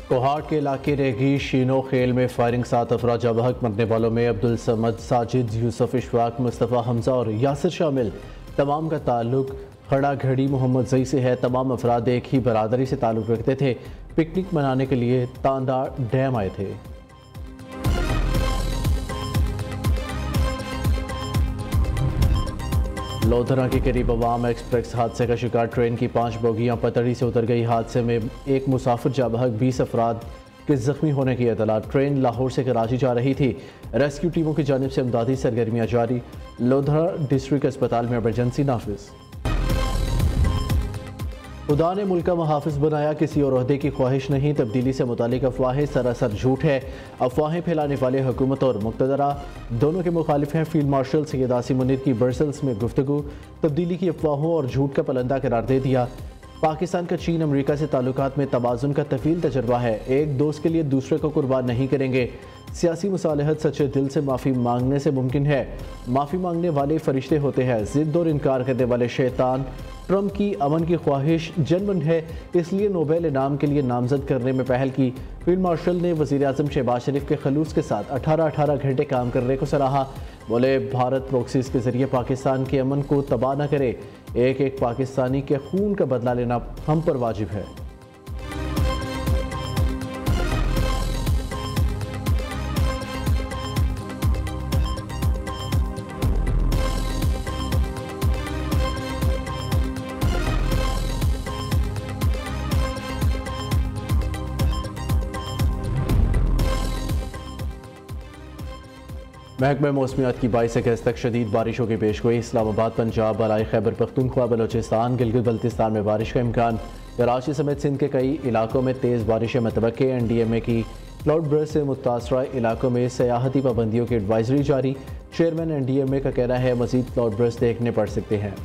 कोहाट के इलाके रेगी शीनो खेल में फायरिंग 7 अफराद जबहक, मरने वालों में अब्दुल समद, साजिद, यूसुफ, इशफाक, मुस्तफ़ा, हमजा और यासिर शामिल। तमाम का ताल्लुक खड़ा घड़ी मोहम्मद जई से है। तमाम अफराद एक ही बरादरी से ताल्लुक रखते थे। पिकनिक मनाने के लिए तांदा डैम आए थे। लोधरा के करीब अवाम एक्सप्रेस हादसे का शिकार। ट्रेन की 5 बोगियां पटरी से उतर गई। हादसे में एक मुसाफिर जाबहक, 20 अफराद के जख्मी होने की इतला। ट्रेन लाहौर से कराची जा रही थी। रेस्क्यू टीमों की जानिब से इमदादी सरगर्मियां जारी। लोधरा डिस्ट्रिक्ट अस्पताल में इमरजेंसी नाफिज। खुदा ने मुल्क का मुहाफिज बनाया, किसी और ओहदे की ख्वाहिश नहीं। तब्दीली से मुतालिक अफवाहें सरासर झूठ है। अफवाहें फैलाने वाले हुकूमत और मुक्तदरा दोनों के मुखालिफ हैं। फील्ड मार्शल सैयद आसिम मुनीर की ब्रसेल्स में गुफ्तगू। तब्दीली की अफवाहों और झूठ का पलंदा करार दे दिया। पाकिस्तान का चीन अमरीका से ताल्लुकात में तवाज़ुन का तवील तजर्बा है। एक दोस्त के लिए दूसरे को कुर्बान नहीं करेंगे। सियासी मुसालहत सच्चे दिल से माफ़ी मांगने से मुमकिन है। माफ़ी मांगने वाले फरिश्ते होते हैं। ज़िद और इनकार करने वाले शैतान। ट्रंप की अमन की ख्वाहिश जनमन है, इसलिए नोबेल इनाम के लिए नामजद करने में पहल की। फील्ड मार्शल ने वज़ीर आज़म शहबाज शरीफ के खलूस के साथ 18-18 घंटे काम करने को सराहा। बोले, भारत प्रॉक्सीज के जरिए पाकिस्तान के अमन को तबाह न करे। एक एक पाकिस्तानी के खून का बदला लेना हम पर वाजिब है। महकमा मौसमियात की 22 अगस्त तक शदीद बारिशों की पेशगोई। इस्लामाबाद, पंजाब, बलाई खैबर पख्तूनख्वा, बलोचिस्तान, गिलगित बल्तिस्तान में बारिश का इम्कान। कराची समेत सिंध के कई इलाकों में तेज़ बारिशें मतवक्के। NDMA की क्लाउड बर्स्ट से मुतासरा इलाकों में सयाहती पाबंदियों की एडवाइजरी जारी। चेयरमैन NDMA का कहना है मज़ीद क्लाउड बर्स्ट देखने पड़ सकते हैं।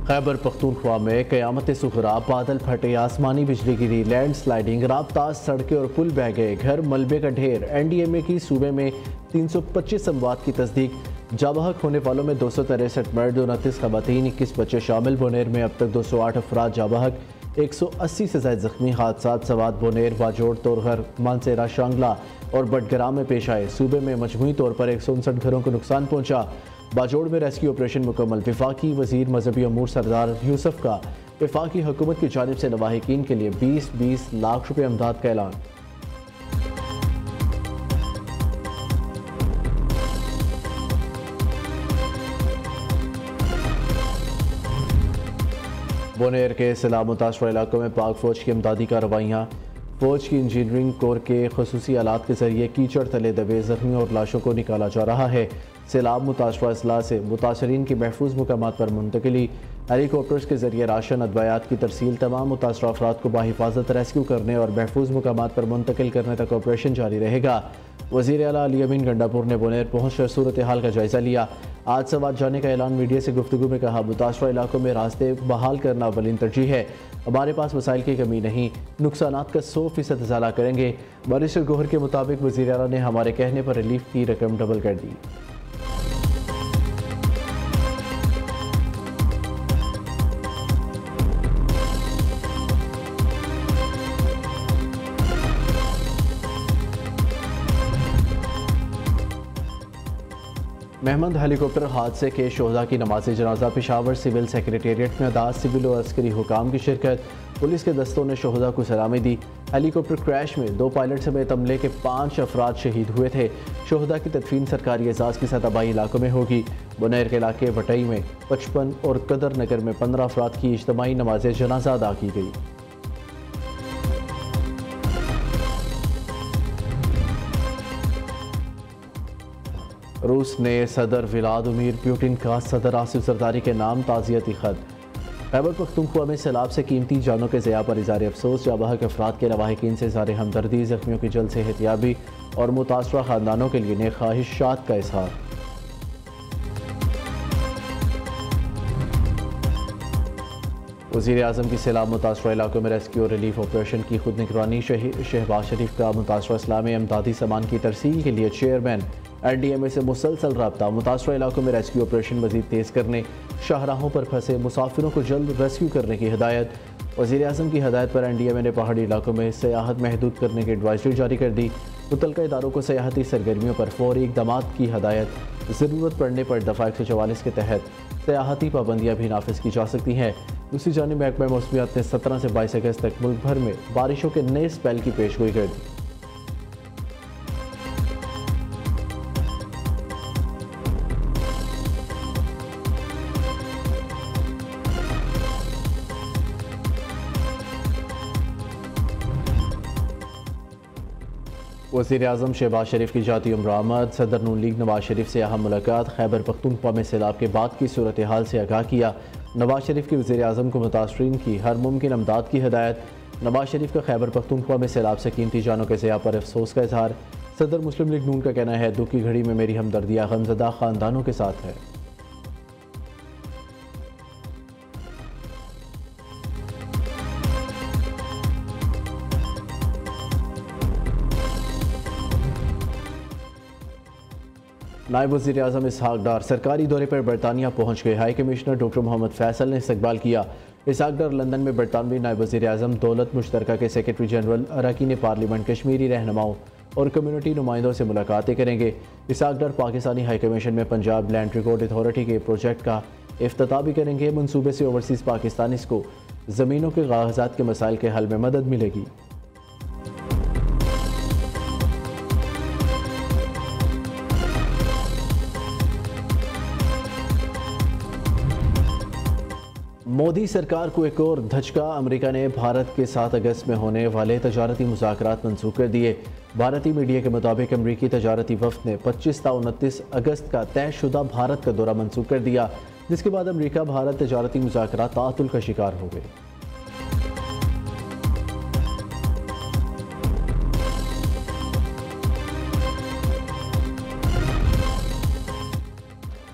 खैबर पख्तूनख्वा में क़यामत सुगरा, बादल फटे, आसमानी बिजली गिरी, लैंड स्लाइडिंग, राबता, सड़कें और पुल बह गए, घर मलबे का ढेर। NDMA की सूबे में 325 अमवात की तस्दीक। जाबहक होने वालों में 263 मर्द, 29 खवातीन, 21 बच्चे शामिल। बोनेर में अब तक 208 अफराद जाबहक, 180 से ज़ायद जख्मी। हादसात सवात बोनेर, बाजोड़, तोरहर, मानसेरा, शांगला और बटग्राम में पेश आए। सूबे में मजमूई तौर पर 159 घरों को नुकसान पहुँचा। बाजोड़ में रेस्क्यू ऑपरेशन मुकम्मल। वफाकी वज़ीर मजहबी अमूर सरदार यूसुफ का वफाकी हुकूमत की जानिब से लवाहिकीन के लिए 20-20 लाख रुपये इमदाद का ऐलान। बोनेर के सैलाब मुतासरा इलाकों में पाक फ़ौज की इमदादी कार्रवाइयाँ। फ़ौज की इंजीनियरिंग कोर के खसूसी आलात के जरिए कीचड़ तले दबे ज़ख्मियों और लाशों को निकाला जा रहा है। सैलाब मुतासरा अजला से मुतासरीन की महफूज मुकामात पर मुंतकिली। हेलीकॉप्टर्स के जरिए राशन अद्वयात की तरसील। तमाम मुतासरा अफराद को बाहिफाजत रेस्क्यू करने और महफूज मुकामात पर मुंतकिल करने तक ऑपरेशन जारी रहेगा। वज़ीर आला अली अमीन गंडापुर ने बोनेर पहुँचकर सूरत हाल का जायज़ा लिया। आज सवात जाने का ऐलान मीडिया से गुफ्तगू में कहा, मुतासरा इलाकों में रास्ते बहाल करना अवलिन तरजीह है। हमारे पास वसाइल की कमी नहीं, नुकसानात का 100% इजाला करेंगे। बैरिस्टर गौहर के मुताबिक वज़ीर आला ने हमारे कहने पर रिलीफ की रकम डबल कर दी। महमद हेलीकॉप्टर हादसे के शोहदा की नमाज जनाजा। पेशावर सिविल सेक्रेटेरिएट में अदा सिविल और अस्करी हुकाम की शिरकत। पुलिस के दस्तों ने शोहदा को सलामी दी। हेलीकॉप्टर क्रैश में 2 पायलट समेत अमले के 5 अफराद शहीद हुए थे। शोहदा की तदफीन सरकारी एजाज़ के साथ आबाई इलाकों में होगी। बोनेर के इलाके वटई में 55 और कदर नगर में 15 अफराद की इज्तिमाई नमाज जनाजा अदा की गई। रूस ने सदर व्लादिमीर पुतिन का सदर आसिफ जरदारी के नाम ताज़ियती ख़त। खैबर पख्तूनख्वा में सैलाब से कीमती जानों के ज़िया पर इज़हार अफसोस। जाबहक अफराद के लवाहिकीन से इज़हार हमदर्दी। ज़ख्मियों की जल्द से एहतियाबी और मुतासरा ख़ानदानों के लिए नेक ख्वाहिशात का इज़हार। वज़ीर आज़म की सैलाब मुतासरा इलाकों में रेस्क्यू और रिलीफ ऑपरेशन की खुद निगरानी। शहबाज शरीफ का मुतासरा इस्लामी इमदादी सामान की तरसील के लिए चेयरमैन। NDMA से मुसलसल रब्ता, मुतासरा इलाकों में रेस्क्यू ऑपरेशन मजीद तेज़ करने, शाहराहों पर फंसे मुसाफिरों को जल्द रेस्क्यू करने की हिदायत। वज़ीर-ए-आज़म की हिदायत पर NDMA ने पहाड़ी इलाकों में सयाहत महदूद करने की एडवाइजरी जारी कर दी। मुतल्लिका इदारों को सयाहती सरगर्मियों पर फौरी इक़दाम की हिदायत। ज़रूरत पड़ने पर दफ़ा 144 के तहत सयाहती पाबंदियाँ भी नाफिज की जा सकती हैं। दूसरी जानिब महकमा मौसमियात ने 17 से 22 अगस्त तक मुल्क भर में बारिशों के नए स्पेल की पेशगोई कर दी। वज़ीर-ए-आज़म शहबाज शरीफ की जाती उम्र आमद, सदर नून लीग नवाज शरीफ से अहम मुलाकात, खैबर पख्तूनख्वा में सैलाब के बाद की सूरत हाल से आगाह किया। नवाज शरीफ की वज़ीर-ए-आज़म को मुतासरीन की हर मुमकिन इमदाद की हिदायत। नवाज शरीफ का खैबर पख्तूनख्वा में सैलाब से कीमती जानों के ज़िया पर अफसोस का इजहार। सदर मुस्लिम लीग नून का कहना है, दुख की घड़ी में मेरी हमदर्दियाँ गमज़दा ख़ानदानों के साथ है। नायब वज़ीर-ए-आज़म इसहाक डार सरकारी दौरे पर बरतानिया पहुँच गए। High commissioner doctor Mohammad Faisal ने इस्तकबाल किया। इसहाक डार लंदन में बरतानवी नायब वज़ीर-ए-आज़म दौलत मुश्तरका के सेक्रेटरी जनरल, अरकान पार्लियामेंट, कश्मीरी रहनुमाओं और कम्यूनिटी नुमाइंदों से मुलाकातें करेंगे। इसहाक डार पाकिस्तानी हाई कमीशन में पंजाब लैंड रिकॉर्ड अथॉरिटी के प्रोजेक्ट का इफ्तिताह भी करेंगे। मनसूबे से ओवरसीज़ पाकिस्तानीज़ को ज़मीनों के कागजात के मसाइल के हल में मदद मिलेगी। मोदी सरकार को एक और धचका, अमेरिका ने भारत के 7 अगस्त में होने वाले तजारती मुज़ाकरात मंसूख कर दिए। भारतीय मीडिया के मुताबिक अमरीकी तजारती वफ़द ने 25 ता 29 अगस्त का तयशुदा भारत का दौरा मंसूख कर दिया, जिसके बाद अमरीका भारत तजारती मुज़ाकरात ताअतुल का शिकार हो गए।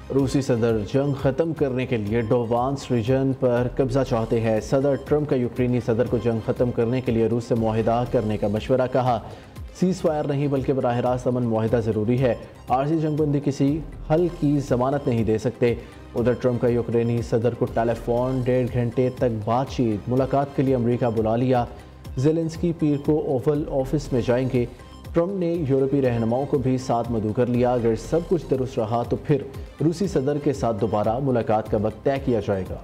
रूसी सदर जंग ख़त्म करने के लिए डोबांस रीजन पर कब्जा चाहते हैं। सदर ट्रंप का यूक्रेनी सदर को जंग ख़त्म करने के लिए रूस से मुआहिदा करने का मशवरा। कहा, सीज़ फायर नहीं बल्कि बराह रास्त अमन मुआहिदा ज़रूरी है। आरजी जंगबंदी किसी हल की ज़मानत नहीं दे सकते। उधर ट्रंप का यूक्रेनी सदर को टेलीफोन 1.5 घंटे तक बातचीत मुलाकात के लिए अमरीका बुला लिया। ज़ेलेंस्की पीर को ओवल ऑफिस में जाएंगे। ट्रंप ने यूरोपीय रहनुमाओं को भी साथ मदऊ कर लिया। अगर सब कुछ दुरुस्त रहा तो फिर रूसी सदर के साथ दोबारा मुलाकात का वक्त तय किया जाएगा।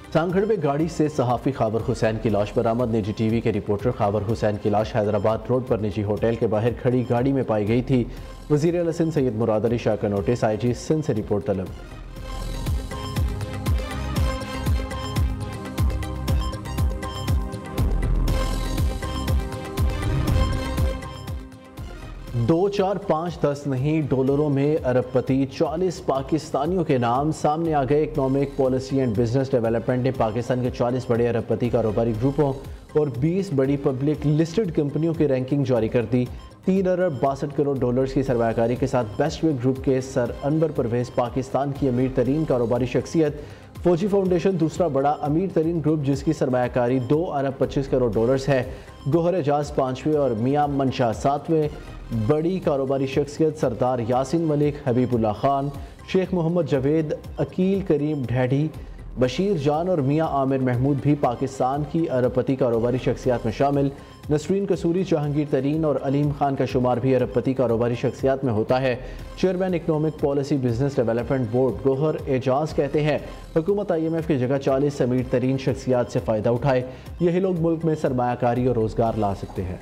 सांगड़ में गाड़ी से सहाफ़ी खाबर हुसैन की लाश बरामद। निजी टीवी के रिपोर्टर खाबर हुसैन की लाश हैदराबाद रोड पर निजी होटल के बाहर खड़ी गाड़ी में पाई गई थी। वज़ीर आला सिंध सैयद मुराद अली शाह का नोटिस, IG सिंध से रिपोर्ट तलब। दो चार 5 10 नहीं डॉलरों में अरबपति 40 पाकिस्तानियों के नाम सामने आ गए। Economic policy and business development ने पाकिस्तान के 40 बड़े अरबपति कारोबारी ग्रुपों और 20 बड़ी पब्लिक लिस्टेड कंपनियों की रैंकिंग जारी कर दी। 3 अरब 62 करोड़ डॉलर्स की सरमायाकारी के साथ बेस्ट वे ग्रुप के सर अनवर परवेज पाकिस्तान की अमीर तरीन कारोबारी शख्सियत। फौजी फाउंडेशन दूसरा बड़ा अमीर तरीन ग्रुप जिसकी सरमायाकारी 2 अरब 25 करोड़ डॉलर्स है। गोहर एजाज 5वें और मियां मंशा 7वें। बड़ी कारोबारी शख्सियत सरदार यासिन मलिक, हबीबुल्ला खान, शेख मोहम्मद जवेद, अकील करीम ढैडी, बशीर जान और मियां आमिर महमूद भी पाकिस्तान की अरबपति कारोबारी शख्सियात में शामिल। नसरीन कसूरी, जहांगीर तरीन और अलीम खान का शुमार भी अरबपति कारोबारी शख्सियात में होता है। Chairman economic policy business development board Gohar Ejaz कहते हैं, हुकूमत IMF की जगह 40 अमीर तरीन शख्सियात से फ़ायदा उठाए। यही लोग मुल्क में सरमायाकारी और रोज़गार ला सकते हैं।